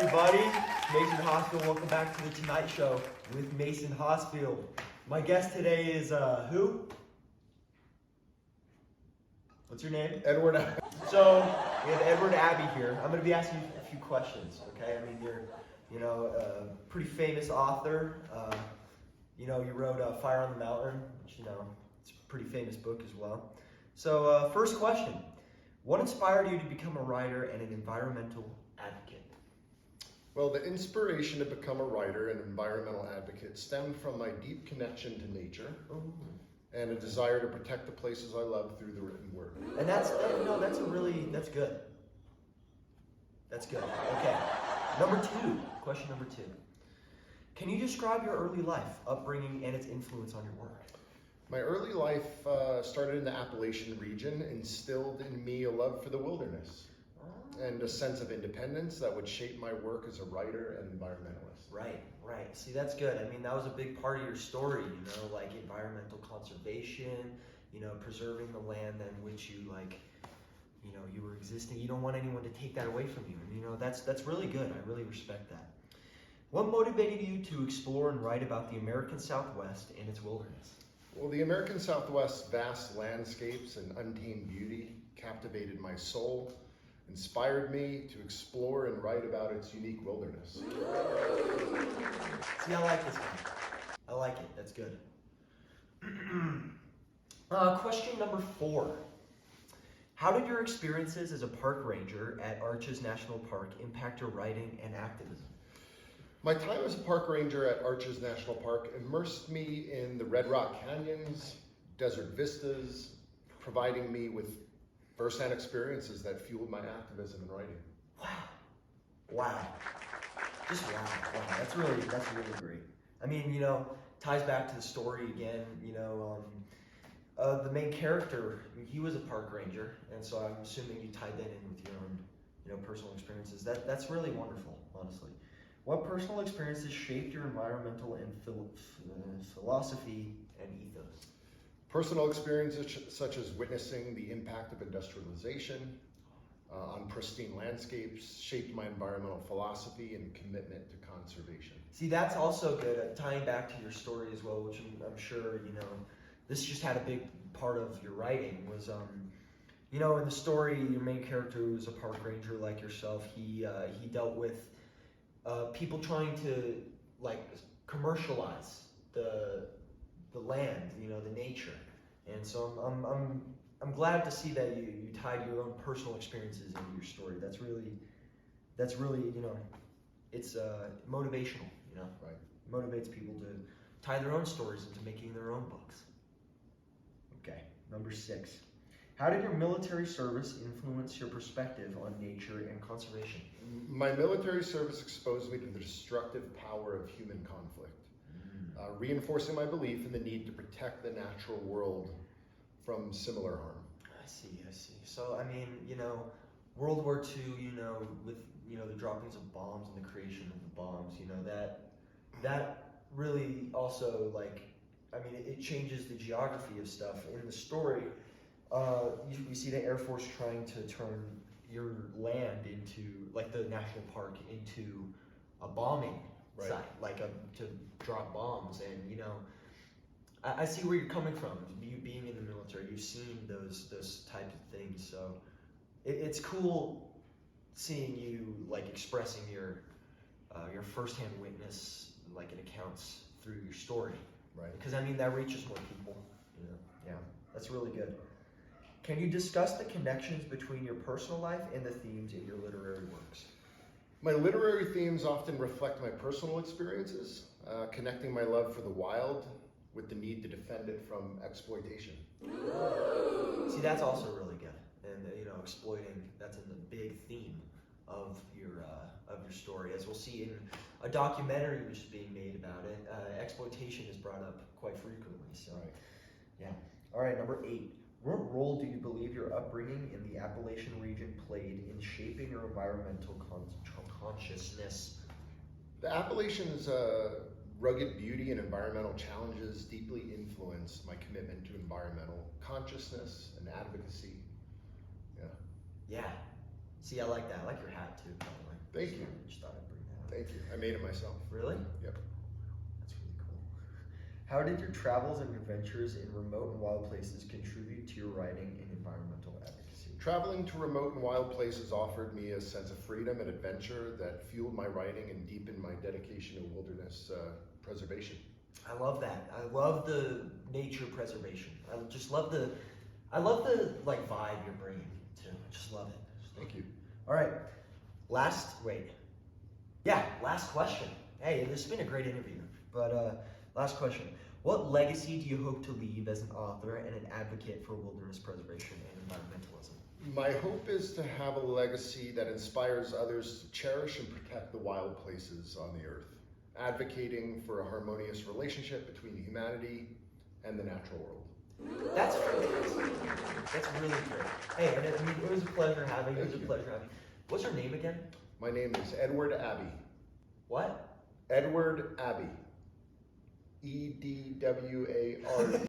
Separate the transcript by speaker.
Speaker 1: everybody. It's Mason Hosfield. Welcome back to the Tonight Show with Mason Hosfield. My guest today is who? What's your name?
Speaker 2: Edward Abbey.
Speaker 1: So we have Edward Abbey here. I'm going to be asking you a few questions. Okay? I mean, you're, a pretty famous author. You wrote Fire on the Mountain, which it's a pretty famous book as well. So first question: what inspired you to become a writer and an environmental advocate?
Speaker 2: Well, the inspiration to become a writer and environmental advocate stemmed from my deep connection to nature and a desire to protect the places I love through the written word.
Speaker 1: And that's good. That's good. Okay. Question number two. Can you describe your early life, upbringing, and its influence on your work?
Speaker 2: My early life started in the Appalachian region, instilled in me a love for the wilderness and a sense of independence that would shape my work as a writer and environmentalist.
Speaker 1: Right. See, that's good. I mean, that was a big part of your story, like environmental conservation, preserving the land in which you you were existing. You don't want anyone to take that away from you. And, that's really good. I really respect that. What motivated you to explore and write about the American Southwest and its wilderness?
Speaker 2: Well, the American Southwest's vast landscapes and untamed beauty captivated my soul, inspired me to explore and write about its unique wilderness.
Speaker 1: See, I like this one. I like it. That's good. Question number 4. How did your experiences as a park ranger at Arches National Park impact your writing and activism?
Speaker 2: My time as a park ranger at Arches National Park immersed me in the Red Rock Canyons, desert vistas, providing me with first-hand experiences that fueled my activism and writing.
Speaker 1: Wow. Just wow. That's really great. I mean, ties back to the story again, the main character, he was a park ranger, and so I'm assuming you tied that in with your own, personal experiences. That's really wonderful, honestly. What personal experiences shaped your environmental and philosophy and ethos?
Speaker 2: Personal experiences such as witnessing the impact of industrialization on pristine landscapes shaped my environmental philosophy and commitment to conservation.
Speaker 1: See, that's also good. Tying back to your story as well, which I'm sure, this just had a big part of your writing was, in the story, your main character was a park ranger like yourself. He dealt with people trying to commercialize the land, the nature, and so I'm glad to see that you tied your own personal experiences into your story. That's really it's motivational.
Speaker 2: Right.
Speaker 1: It motivates people to tie their own stories into making their own books. Okay, number 6. How did your military service influence your perspective on nature and conservation?
Speaker 2: My military service exposed me to the destructive power of human conflict, reinforcing my belief in the need to protect the natural world from similar harm.
Speaker 1: I see. So, I mean, World War II, with, the droppings of bombs and the creation of the bombs, that really also, it changes the geography of stuff. In the story, we see the Air Force trying to turn your land into, the national park, into a bombing site, to drop bombs. And, I see where you're coming from. You being in the military, you've seen those types of things. So it's cool seeing you, expressing your firsthand witness, in accounts through your story.
Speaker 2: Right.
Speaker 1: Because, that reaches more people. Yeah, that's really good. Can you discuss the connections between your personal life and the themes in your literary works?
Speaker 2: My literary themes often reflect my personal experiences, connecting my love for the wild with the need to defend it from exploitation.
Speaker 1: See, that's also really good. And, exploiting, that's in the big theme of your story. As we'll see in a documentary which is being made about it, exploitation is brought up quite frequently. So, yeah. All right, number 8. What role do you believe your upbringing in the Appalachian region played in shaping your environmental consciousness?
Speaker 2: The Appalachians' rugged beauty and environmental challenges deeply influenced my commitment to environmental consciousness and advocacy.
Speaker 1: Yeah. See, I like that. I like your hat too, by the way.
Speaker 2: Thank you.
Speaker 1: Just thought I'd bring
Speaker 2: Thank you. I made it myself.
Speaker 1: Really?
Speaker 2: Yep.
Speaker 1: That's really cool. How did your travels and adventures in remote and wild places contribute to your writing and environmental advocacy?
Speaker 2: Traveling to remote and wild places offered me a sense of freedom and adventure that fueled my writing and deepened my dedication to wilderness preservation.
Speaker 1: I love that. I love the nature preservation. I love the like vibe you're bringing too. I just love it.
Speaker 2: Thank you.
Speaker 1: All right. Last question. Hey, this has been a great interview. But last question. What legacy do you hope to leave as an author and an advocate for wilderness preservation and environmentalism?
Speaker 2: My hope is to have a legacy that inspires others to cherish and protect the wild places on the earth, advocating for a harmonious relationship between humanity and the natural world.
Speaker 1: That's fantastic. That's really great. Hey, and it was a pleasure having you. What's your name again?
Speaker 2: My name is Edward Abbey.
Speaker 1: What?
Speaker 2: Edward Abbey. EDWARD.